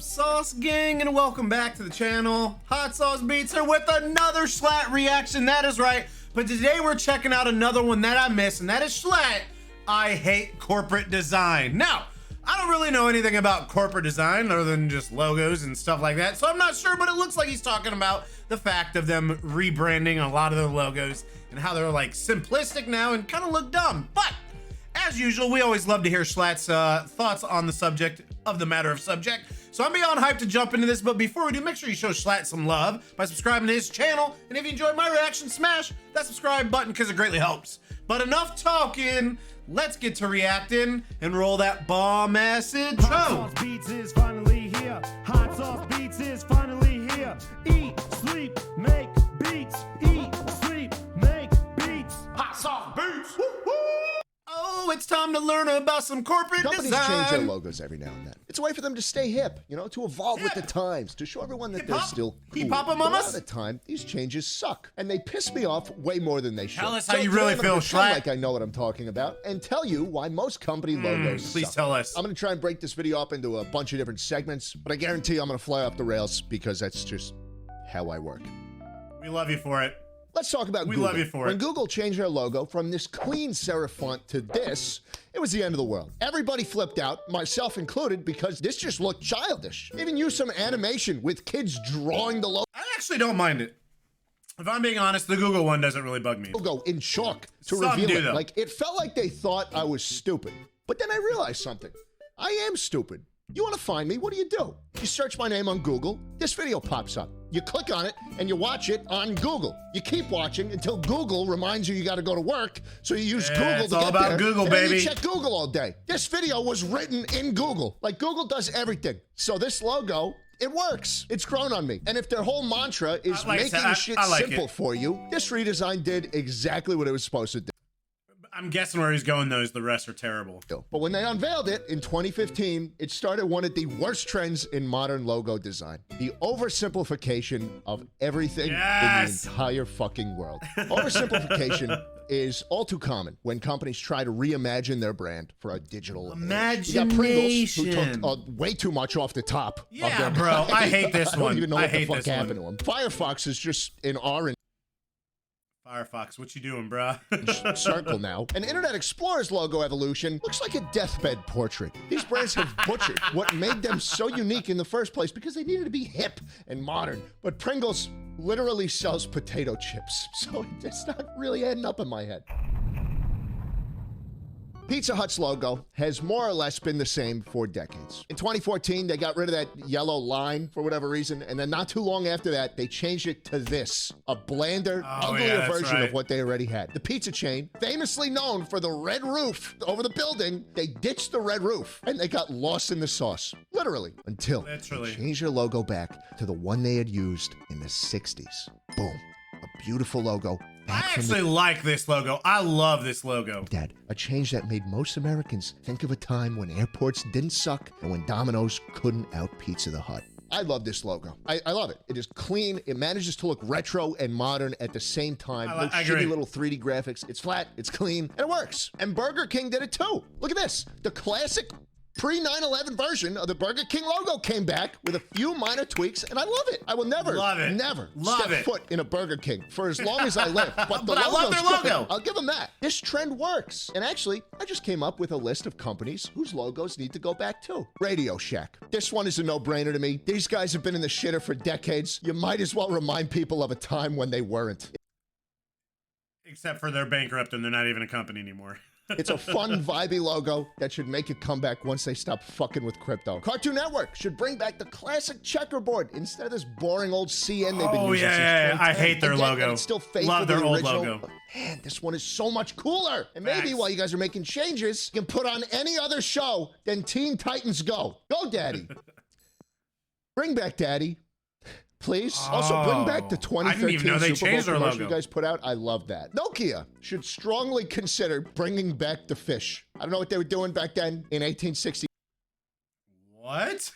sauce gang, and welcome back to the channel. Hot Sauce Beats here with another Schlatt reaction. That is right, but today we're checking out another one that I missed, and that is Schlatt, I Hate Corporate Design. Now, I don't really know anything about corporate design other than just logos and stuff like that, so I'm not sure, but it looks like he's talking about the fact of them rebranding a lot of their logos and how they're like simplistic now and kind of look dumb. But as usual, we always love to hear Schlatt's thoughts on the subject of the matter of subject. So I'm beyond hyped to jump into this, but before we do, make sure you show Schlatt some love by subscribing to his channel. And if you enjoyed my reaction, smash that subscribe button because it greatly helps. But enough talking, let's get to reacting and roll that bomb ass intro. Hot Sauce Beats is finally here. Hot Sauce Beats is finally here. Eat, sleep, make beats. Eat, sleep, make beats. Hot Sauce Beats. Woo woo. Oh, it's time to learn about some corporate Companies design. change their logos every now and then. It's a way for them to stay hip, you know, to evolve with the times, to show everyone that they're still cool. Hip-hop But a lot mamas? of the time, these changes suck, and they piss me off way more than they should. Tell us how you really feel, Schlatt. Like I know what I'm talking about, and tell you why most company logos Please suck. tell us. I'm going to try and break this video up into a bunch of different segments, but I guarantee I'm going to fly off the rails because that's just how I work. We love you for it. Let's talk about We Google. love you for When it. Google changed their logo from this clean serif font to this, it was the end of the world. Everybody flipped out, myself included, because this just looked childish. Even used some animation with kids drawing the I actually don't mind it. If I'm being honest, the Google one doesn't really bug me. logo in chalk to Some reveal do, it. though. Like, it felt like they thought I was stupid. But then I realized something. I am stupid. You want to find me? What do? You search my name on Google, this video pops up. You click on it, and you watch it on Google. You keep watching until Google reminds you got to go to work, so you use Google it's to all get about there. Google, and then baby. you check Google all day. This video was written in Google. Like, Google does everything. So this logo, it works. It's grown on me. And if their whole mantra is Like I making said, shit I like simple it. for you, this redesign did exactly what it was supposed to do. I'm guessing where he's going, though, is the rest are terrible. But when they unveiled it in 2015, it started one of the worst trends in modern logo design. The oversimplification of everything Yes! in the entire fucking world. Oversimplification is all too common when companies try to reimagine their brand for a digital age. You got Pringles, who took way too much off the top. of Yeah, their bro, brand. I hate this I one. don't even know I what the hate fuck this one. happened to him. Firefox is just an orange Firefox, what you doing, bro? circle now. And Internet Explorer's logo evolution looks like a deathbed portrait. These brands have butchered what made them so unique in the first place because they needed to be hip and modern. But Pringles literally sells potato chips, so it's not really adding up in my head. Pizza Hut's logo has more or less been the same for decades. In 2014, they got rid of that yellow line for whatever reason, and then not too long after that, they changed it to this, a blander, uglier version of what they already had. The pizza chain, famously known for the red roof over the building, they ditched the red roof, and they got lost in the sauce, literally, until they changed their logo back to the one they had used in the 60s. Boom, a beautiful logo. I actually like this logo. I love this logo. Dad, a change that made most Americans think of a time when airports didn't suck and when Domino's couldn't out Pizza the Hut. I love this logo. I love it. It is clean. It manages to look retro and modern at the same time. No I agree. shitty little 3D graphics. It's flat, it's clean, and it works. And Burger King did it too. Look at this. The classic pre-9/11 version of the Burger King logo came back with a few minor tweaks, and I love it. I will never, never step foot in a Burger King for as long as I live. But I love their logo. I'll give them that. This trend works. And actually, I just came up with a list of companies whose logos need to go back too. Radio Shack. This one is a no-brainer to me. These guys have been in the shitter for decades. You might as well remind people of a time when they weren't. Except for they're bankrupt and they're not even a company anymore. It's a fun, vibey logo that should make a comeback once they stop fucking with crypto. Cartoon Network should bring back the classic checkerboard instead of this boring old CN they've been using since 2010. I hate their logo. And it's still faithful Love to their the old original. logo. But man, this one is so much cooler. And maybe Facts. while you guys are making changes, you can put on any other show than Teen Titans Go. Go, Daddy. Bring back Daddy. Please. Also, bring back the 2013 I didn't even know they Super Bowl changed their commercial logo. you guys put out. I love that. Nokia should strongly consider bringing back the fish. I don't know what they were doing back then in 1865, What?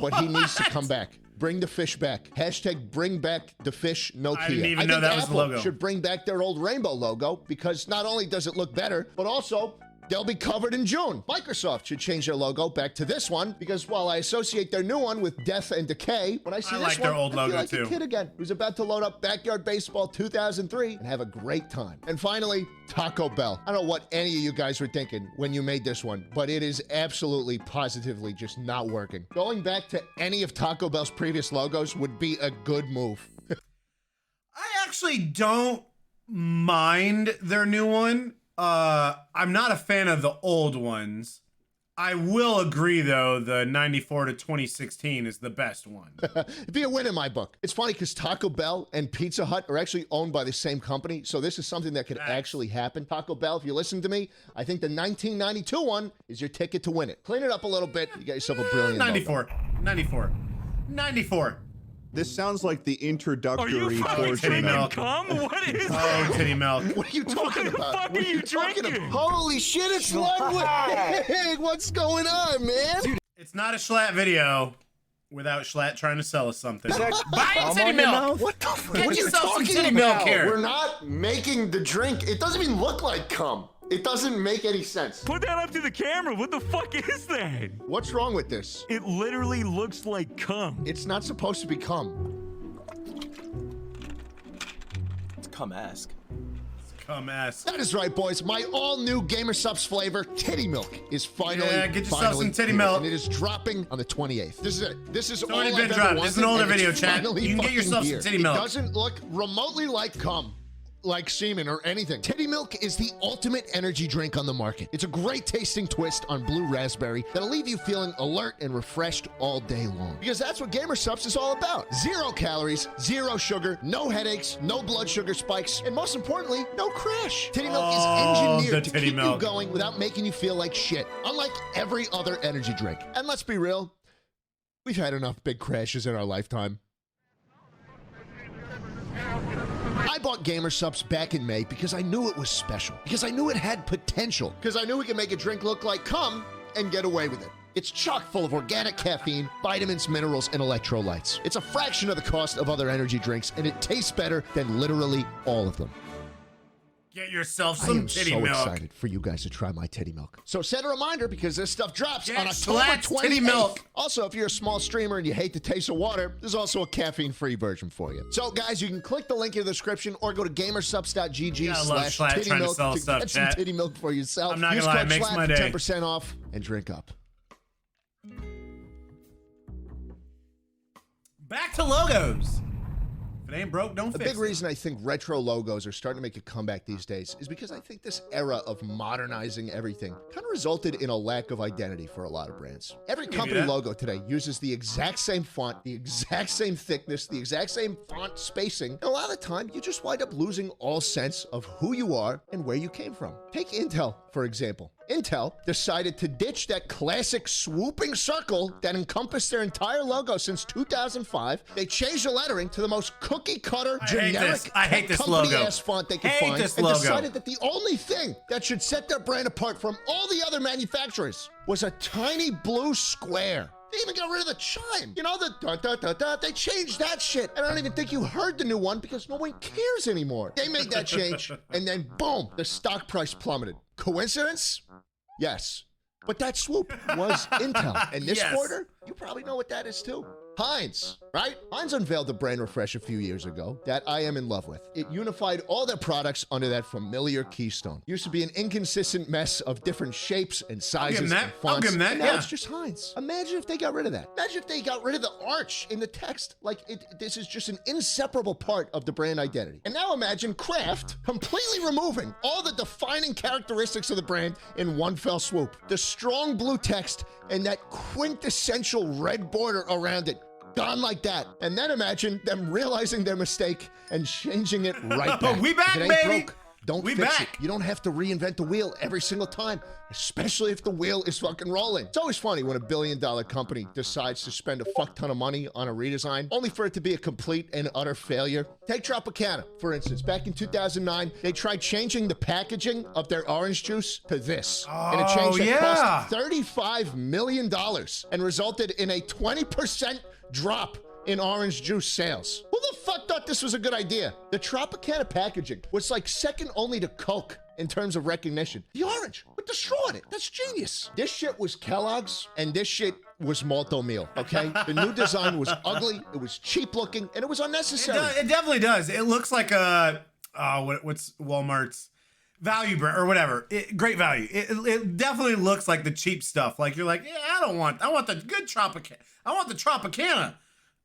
but he needs to come back. Bring the fish back. Hashtag bring back the fish Nokia. I didn't even know think that was the Apple logo. should bring back their old rainbow logo because not only does it look better, but also they'll be covered in June. Microsoft should change their logo back to this one because while I associate their new one with death and decay, when I see this like their old I feel logo like too. a kid again who's about to load up Backyard Baseball 2003 and have a great time. And finally, Taco Bell. I don't know what any of you guys were thinking when you made this one, but it is absolutely, positively just not working. Going back to any of Taco Bell's previous logos would be a good move. I actually don't mind their new one. I'm not a fan of the old ones. I will agree, though, the 94 to 2016 is the best one. It'd be a win in my book. It's funny because Taco Bell and Pizza Hut are actually owned by the same company, so this is something that could actually happen. Taco Bell, if you listen to me, I think the 1992 one is your ticket to win it. Clean it up a little bit, you got yourself a brilliant 94. logo. 94. 94. This sounds like the introductory Are you fucking portion drinking of cum? What is Oh, that? titty milk. What are you talking What the about? fuck What are you talking drinking? about? Holy shit, it's Ludwig! What's going on, man? It's not a Schlatt video without Schlatt trying to sell us something. Buy cum titty on your milk. mouth? What the fuck? Get What are you yourself some talking titty milk about? here. We're not making the drink. It doesn't even look like cum. It doesn't make any sense. Put that up to the camera. What the fuck is that? What's wrong with this? It literally looks like cum. It's not supposed to be cum. It's cum-esque. Come ass. That is right, boys. My all-new Gamer Subs flavor, titty milk, is finally Get yourself finally some titty here, milk. and it is dropping on the 28th. This is it. This is all already I've been ever dropped. wanted, This is an older and it's video, chat. finally You can get fucking yourself some here. titty milk. It doesn't look remotely like cum, like semen or anything. Titty milk is the ultimate energy drink on the market. It's a great tasting twist on blue raspberry that'll leave you feeling alert and refreshed all day long. Because that's what Gamer Subs is all about. 0 calories, 0 sugar, no headaches, no blood sugar spikes, and most importantly, no crash. Titty milk Oh, is the engineered to titty keep milk. you going without making you feel like shit, unlike every other energy drink. And let's be real, we've had enough big crashes in our lifetime. I bought Gamer Subs back in May because I knew it was special, because I knew it had potential, because I knew we could make a drink look like cum and get away with it. It's chock full of organic caffeine, vitamins, minerals, and electrolytes. It's a fraction of the cost of other energy drinks, and it tastes better than literally all of them. Get yourself I some am titty so milk. excited for you guys to try my titty milk. So set a reminder because this stuff drops Get on October Schlatt's 28th. titty milk. Also, if you're a small streamer and you hate the taste of water, there's also a caffeine-free version for you. So, guys, you can click the link in the description or go to gamersubs.gg Gotta love Schlatt /titty trying to milk sell to stuff, get some chat. titty milk for yourself. I'm not Use gonna lie, it code makes SLAT my for day. 10% off and drink up. Back to logos. If it ain't broke, don't A fix big it. reason I think retro logos are starting to make a comeback these days is because I think this era of modernizing everything kind of resulted in a lack of identity for a lot of brands. Every give you company that. logo today uses the exact same font, the exact same thickness, the exact same font spacing. And a lot of the time, you just wind up losing all sense of who you are and where you came from. Take Intel, for example. Intel decided to ditch that classic swooping circle that encompassed their entire logo since 2005. They changed the lettering to the most cookie-cutter, I hate generic, this. I hate this company-ass font they could Hate find, this and logo. decided that the only thing that should set their brand apart from all the other manufacturers was a tiny blue square. They even got rid of the chime. You know, the da-da-da-da. They changed that shit. And I don't even think you heard the new one because no one cares anymore. They made that change, and then boom, the stock price plummeted. Coincidence? Yes. But that swoop was Intel. And this Yes. quarter, you probably know what that is too. Heinz, right? Heinz unveiled a brand refresh a few years ago that I am in love with. It unified all their products under that familiar keystone. Used to be an inconsistent mess of different shapes and sizes that. and I'll fonts. give 'em that, And now yeah. it's just Heinz. Imagine if they got rid of that. Imagine if they got rid of the arch in the text. Like, this is just an inseparable part of the brand identity. And now imagine Kraft completely removing all the defining characteristics of the brand in one fell swoop. The strong blue text and that quintessential red border around it. Gone like that. And then imagine them realizing their mistake and changing it right back. We back, If it ain't baby. broke, don't We fix back. it. You don't have to reinvent the wheel every single time, especially if the wheel is fucking rolling. It's always funny when a billion-dollar company decides to spend a fuck ton of money on a redesign, only for it to be a complete and utter failure. Take Tropicana, for instance. Back in 2009, they tried changing the packaging of their orange juice to this. And a change that cost $35 million and resulted in a 20% drop in orange juice sales. Who the fuck thought this was a good idea? The Tropicana packaging was like second only to Coke in terms of recognition. The orange with the straw in it. That's genius. This shit was Kellogg's, and this shit was Malto Meal, okay? The new design was ugly, it was cheap looking, and it was unnecessary. It definitely does. It looks like a, what's Walmart's value brand or whatever. Great value. It definitely looks like the cheap stuff. Like you're like, yeah, I want the good Tropicana. I want the Tropicana.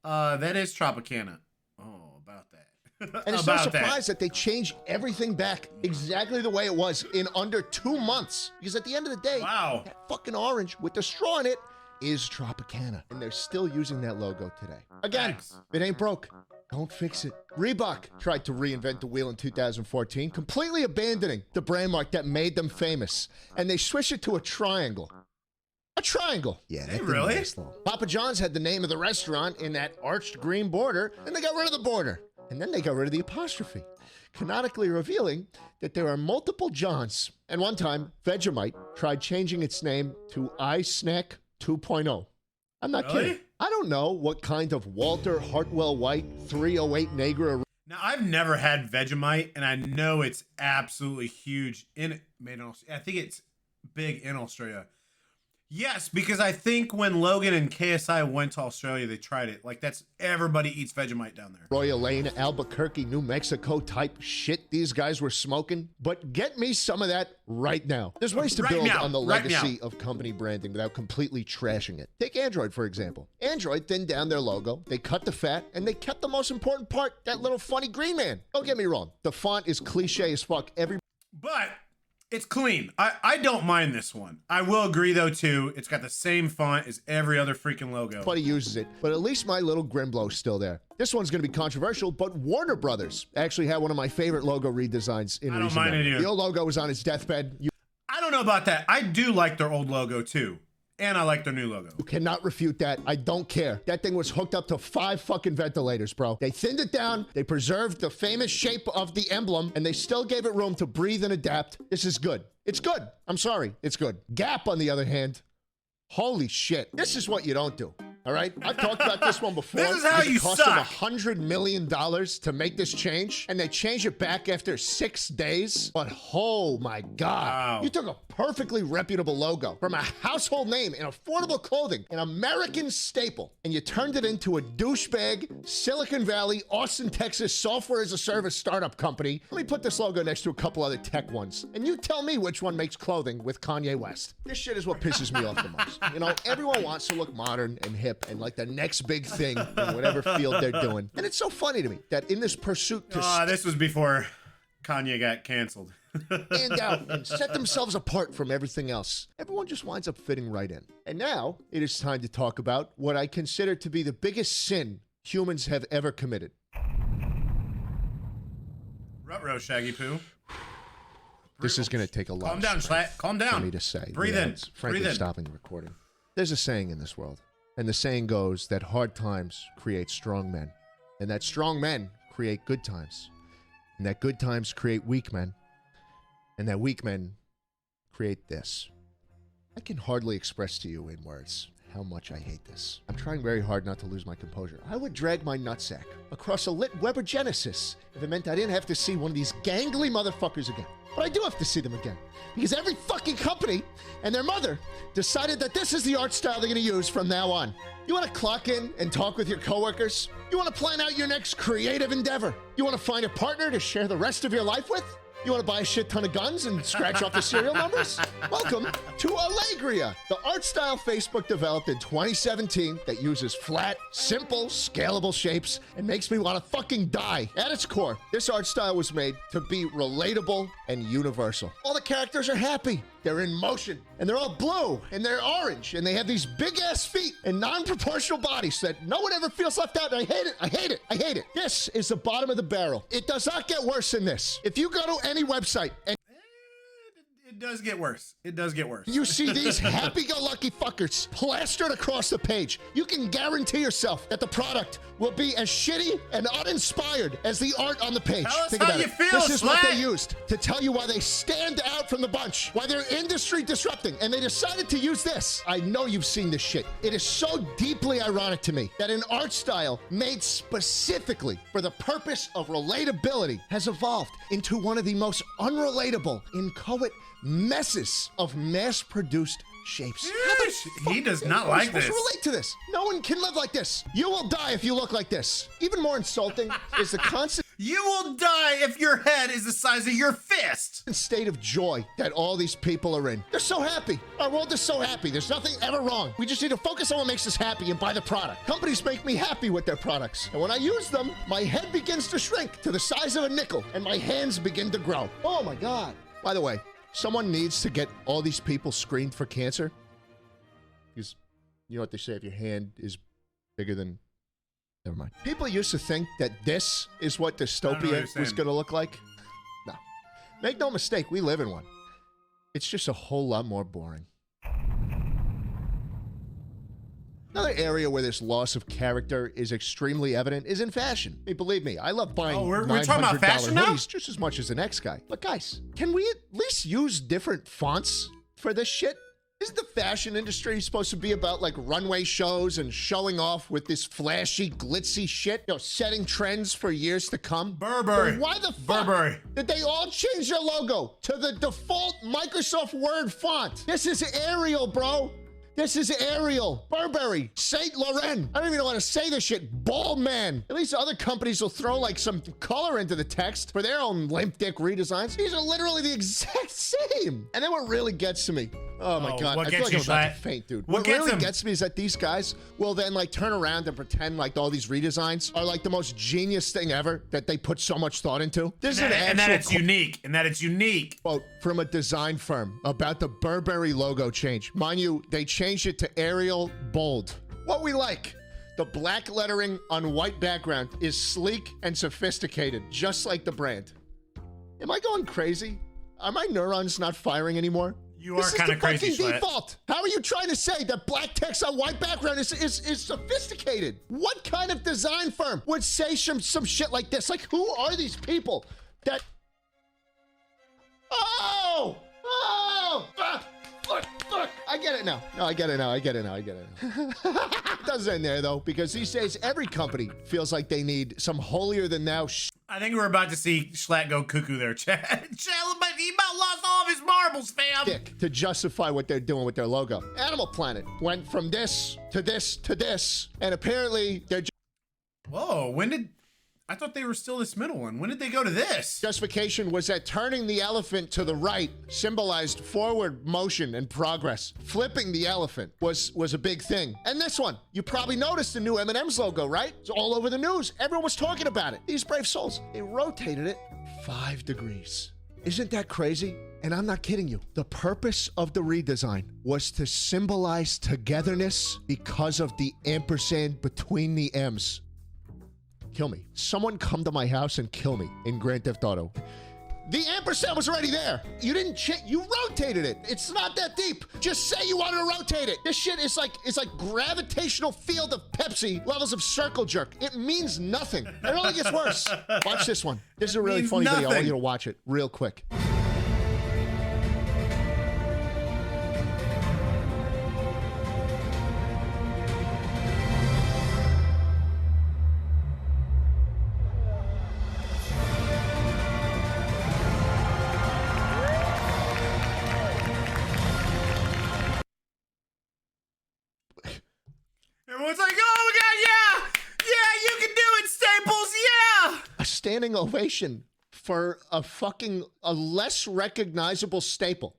That is Tropicana. Oh, about that. And it's no surprise that they changed everything back exactly the way it was in under 2 months. Because at the end of the day, wow, that fucking orange with the straw in it is Tropicana. And they're still using that logo today. Again, Thanks. If it ain't broke, don't fix it. Reebok tried to reinvent the wheel in 2014, completely abandoning the brand mark that made them famous. And they switched it to a triangle. A triangle. Yeah, that didn't really? last long. Papa John's had the name of the restaurant in that arched green border, and they got rid of the border. And then they got rid of the apostrophe, canonically revealing that there are multiple Johns. And one time, Vegemite tried changing its name to iSnack 2.0. I'm not kidding. I don't know what kind of Walter Hartwell White 308 Negra. Now, I've never had Vegemite, and I know it's absolutely huge I think it's big in Australia. Yes, because I think when Logan and KSI went to Australia, they tried it. Like, everybody eats Vegemite down there. Royal Lane, Albuquerque, New Mexico type shit these guys were smoking. But get me some of that right now. There's ways to build on the legacy of company branding without completely trashing it. Take Android, for example. Android thinned down their logo, they cut the fat, and they kept the most important part, that little funny green man. Don't get me wrong. The font is cliche as fuck. But it's clean. I don't mind this one. I will agree, though, too. It's got the same font as every other freaking logo. Everybody uses it, but at least my little Grimblow's still there. This one's going to be controversial, but Warner Brothers actually had one of my favorite logo redesigns in recent memory. I don't mind it either. The old logo was on its deathbed. I don't know about that. I do like their old logo, too. And I like their new logo. You cannot refute that. I don't care. That thing was hooked up to 5 fucking ventilators, bro. They thinned it down, they preserved the famous shape of the emblem, and they still gave it room to breathe and adapt. This is good. It's good. I'm sorry. It's good. Gap, on the other hand, holy shit. This is what you don't do. All right? I've talked about this one before. This is how you suck. It cost them $100 million to make this change, and they changed it back after 6 days. But oh my God. Wow. You took a perfectly reputable logo from a household name in affordable clothing, an American staple, and you turned it into a douchebag, Silicon Valley, Austin, Texas software as a service startup company. Let me put this logo next to a couple other tech ones, and you tell me which one makes clothing with Kanye West. This shit is what pisses me off the most. You know, everyone wants to look modern and hip and like the next big thing in whatever field they're doing. And it's so funny to me that in this pursuit to this was before Kanye got canceled. stand out and set themselves apart from everything else, everyone just winds up fitting right in. And now it is time to talk about what I consider to be the biggest sin humans have ever committed. Ruh-roh, Shaggy Poo. This is going to take a lot. Calm down, Schlatt. Calm down. For me to say. Breathe in. Frankly, Breathe in. Stopping the recording. There's a saying in this world, and the saying goes that hard times create strong men, and that strong men create good times, and that good times create weak men, and that weak men create this. I can hardly express to you in words how much I hate this. I'm trying very hard not to lose my composure. I would drag my nutsack across a lit Weber Genesis if it meant I didn't have to see one of these gangly motherfuckers again. But I do have to see them again, because every fucking company and their mother decided that this is the art style they're gonna use from now on. You wanna clock in and talk with your coworkers? You wanna plan out your next creative endeavor? You wanna find a partner to share the rest of your life with? You want to buy a shit ton of guns and scratch off the serial numbers? Welcome to Allegria, the art style Facebook developed in 2017 that uses flat, simple, scalable shapes and makes me want to fucking die. At its core, this art style was made to be relatable and universal. All the characters are happy. They're in motion, and they're all blue, and they're orange, and they have these big-ass feet and non-proportional bodies so that no one ever feels left out, and I hate it, I hate it, I hate it. This is the bottom of the barrel. It does not get worse than this. If you go to any website and... It does get worse. It does get worse. You see these happy-go-lucky fuckers plastered across the page. You can guarantee yourself that the product will be as shitty and uninspired as the art on the page. Tell us Think how about you it. feel, This is what Schlatt. they used to tell you why they stand out from the bunch, why they're industry disrupting, and they decided to use this. I know you've seen this shit. It is so deeply ironic to me that an art style made specifically for the purpose of relatability has evolved into one of the most unrelatable, inchoate messes of mass-produced shapes. He does not Are like you supposed this. to relate to this? No one can live like this. You will die if you look like this. Even more insulting is the constant You will die if your head is the size of your fist. state of joy that all these people are in. They're so happy. Our world is so happy. There's nothing ever wrong. We just need to focus on what makes us happy and buy the product. Companies make me happy with their products. And when I use them, my head begins to shrink to the size of a nickel and my hands begin to grow. Oh my God. By the way, someone needs to get all these people screened for cancer. Because you know what they say, if your hand is bigger than... Never mind. People used to think that this is what I don't know what dystopia you're was saying. going to look like. No. Make no mistake, we live in one. It's just a whole lot more boring. Another area where this loss of character is extremely evident is in fashion. Hey, believe me, I love buying Oh, we're talking about $900 fashion now? hoodies just as much as the next guy. But guys, can we at least use different fonts for this shit? Isn't the fashion industry supposed to be about like runway shows and showing off with this flashy, glitzy shit? You know, setting trends for years to come? Burberry. But why the fuck Burberry. did they all change their logo to the default Microsoft Word font? This is Arial, bro. This is Arial, Burberry, Saint Laurent. I don't even know how to say this shit. Ball man. At least other companies will throw like some color into the text for their own limp dick redesigns. These are literally the exact same. And then what really gets to me, oh my God, what I feel gets like I'm you, about Schlatt? to faint, dude. What What gets really him? gets me is that these guys will then like turn around and pretend like all these redesigns are like the most genius thing ever that they put so much thought into. This is an And that actual it's unique. And that it's unique. quote from a design firm about the Burberry logo change. Mind you, they changed it to Arial Bold. What we like. The black lettering on white background is sleek and sophisticated, just like the brand. Am I going crazy? Are my neurons not firing anymore? You are kind of crazy, This is the fucking Schlatt. default. How are you trying to say that black text on white background is sophisticated? What kind of design firm would say some shit like this? Like, who are these people that... Oh! Oh! Fuck! I get it now. No, I get it now. It doesn't end there, though, because these days every company feels like they need some holier-than-thou I think we're about to see Schlatt go cuckoo there, Chad. But he about lost all of his marbles, fam. shtick to justify what they're doing with their logo. Animal Planet went from this to this to this, and apparently their Whoa, when did... I thought they were still this middle one. When did they go to this? justification was that turning the elephant to the right symbolized forward motion and progress. Flipping the elephant was a big thing. And this one, you probably noticed the new M&M's logo, right? It's all over the news. Everyone was talking about it. These brave souls, they rotated it 5 degrees. Isn't that crazy? And I'm not kidding you. The purpose of the redesign was to symbolize togetherness because of the ampersand between the M's. Kill me. Someone come to my house and kill me in Grand Theft Auto. The ampersand was already there. You didn't you rotated it. It's not that deep. Just say you wanted to rotate it. This shit is like gravitational field of Pepsi levels of circle jerk. It means nothing. It only gets worse. Watch this one. This is a really means funny video. I want nothing. you to watch it real quick. Everyone's like, oh my God, yeah! Yeah, you can do it, Staples, yeah! A standing ovation for a less recognizable staple.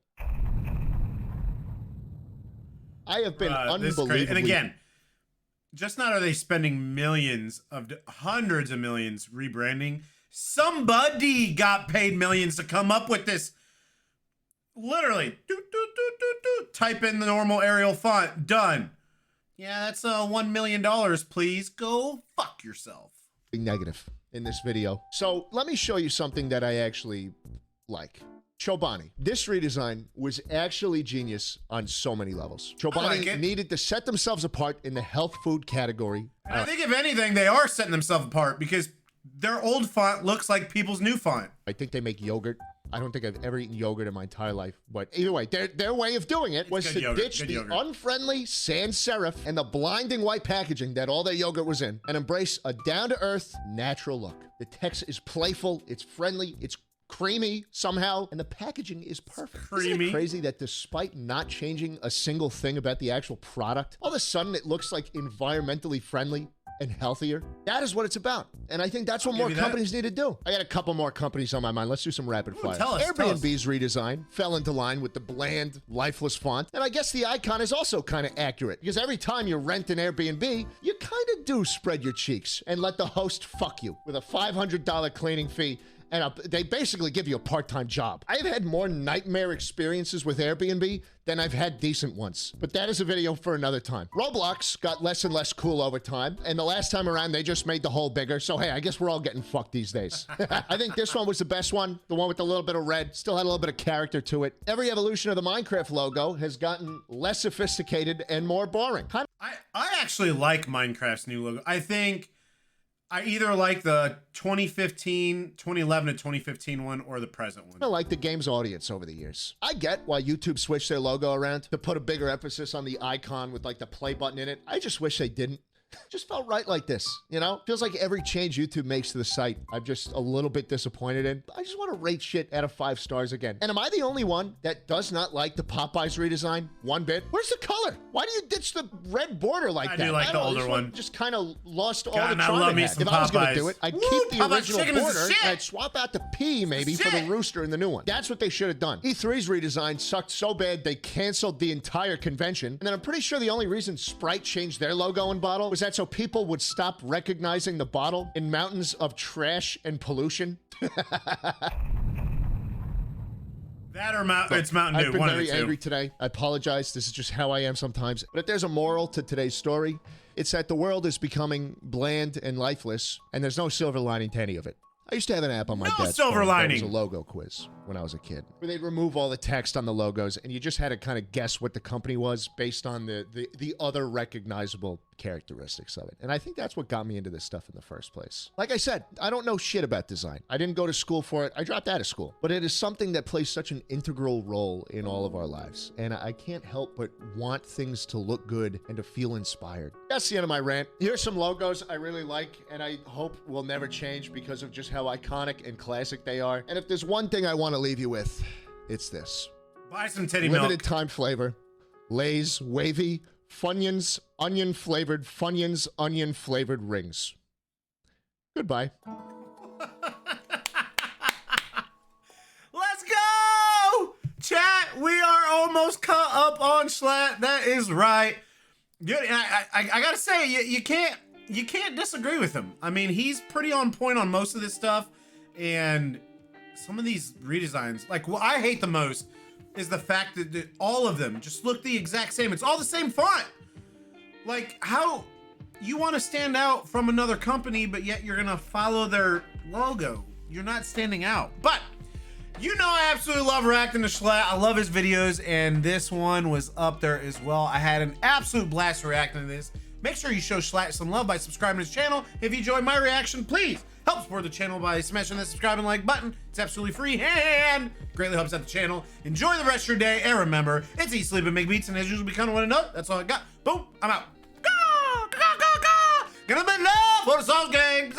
I have been This is crazy. unbelievably... And again, just not are they spending millions of hundreds of millions rebranding. Somebody got paid millions to come up with this. Literally, type in the normal Arial font, done. Yeah, that's $1 million, please. Go fuck yourself. negative in this video. So let me show you something that I actually like. Chobani. This redesign was actually genius on so many levels. Chobani like it. needed to set themselves apart in the health food category. And I think if anything, they are setting themselves apart because their old font looks like people's new font. I think they make yogurt. I don't think I've ever eaten yogurt in my entire life, but either way, their way of doing it was to ditch the unfriendly sans serif and the blinding white packaging that all their yogurt was in and embrace a down-to-earth, natural look. The text is playful, it's friendly, it's creamy somehow, and the packaging is perfect. Isn't it crazy that despite not changing a single thing about the actual product, all of a sudden it looks like environmentally friendly and healthier? That is what it's about. And I think that's what more companies need to do. I got a couple more companies on my mind. Let's do some rapid fire. Airbnb's redesign fell into line with the bland, lifeless font. And I guess the icon is also kind of accurate because every time you rent an Airbnb, you kind of do spread your cheeks and let the host fuck you with a $500 cleaning fee. And they basically give you a part-time job. I've had more nightmare experiences with Airbnb than I've had decent ones. But that is a video for another time. Roblox got less and less cool over time. And the last time around, they just made the hole bigger. So, hey, I guess we're all getting fucked these days. I think this one was the best one. The one with a little bit of red. Still had a little bit of character to it. Every evolution of the Minecraft logo has gotten less sophisticated and more boring. I actually like Minecraft's new logo. I think I either like the 2011 to 2015 one or the present one. I like the game's audience over the years. I get why YouTube switched their logo around to put a bigger emphasis on the icon with like the play button in it. I just wish they didn't. Just felt right like this, you know? Feels like every change YouTube makes to the site, I'm just a little bit disappointed in. I just want to rate shit out of 5 stars again. And am I the only one that does not like the Popeyes redesign one bit? Where's the color? Why do you ditch the red border like that? I do like the older one. Just kind of lost all the God, I charm love it me had. some If I was going to Popeyes. do it, I'd Woo, keep the Popeyes original chicken is the border shit. and I'd swap out the P maybe for the rooster in the new one. That's what they should have done. E3's redesign sucked so bad they canceled the entire convention. And then I'm pretty sure the only reason Sprite changed their logo and bottle was that so people would stop recognizing the bottle in mountains of trash and pollution. That or it's Mountain Dew. I've been very angry today. I apologize. This is just how I am sometimes. But if there's a moral to today's story, it's that the world is becoming bland and lifeless, and there's no silver lining to any of it. I used to have an app on my dad's silver phone lining. that was a logo quiz when I was a kid, where they'd remove all the text on the logos, and you just had to kind of guess what the company was based on the other recognizable characteristics of it. And I think that's what got me into this stuff in the first place. Like I said, I don't know shit about design. I didn't go to school for it. I dropped out of school. But it is something that plays such an integral role in all of our lives. And I can't help but want things to look good and to feel inspired. That's the end of my rant. Here's some logos I really like, and I hope will never change because of just how iconic and classic they are. And if there's one thing I want to leave you with, it's this. Buy some titty Limited milk. time flavor. Lay's wavy Funyuns onion flavored rings. Goodbye. Let's go! Chat, we are almost caught up on Schlatt. That is right. Dude, I gotta say, you can't disagree with him. I mean, he's pretty on point on most of this stuff, and some of these redesigns, like what I hate the most is the fact that all of them just look the exact same. It's all the same font. Like, how you want to stand out from another company, but yet you're gonna follow their logo. You're not standing out. But you know I absolutely love reacting to Schlatt. I love his videos, and this one was up there as well. I had an absolute blast reacting to this. Make sure you show Schlatt some love by subscribing to his channel. If you enjoyed my reaction, please help support the channel by smashing that subscribe and like button. It's absolutely free and greatly helps out the channel. Enjoy the rest of your day, and remember, it's eat, sleep, and make beats, and as usual, we kind of want to know. That's all I got. Boom, I'm out. Gonna be love for the Sauce Gang.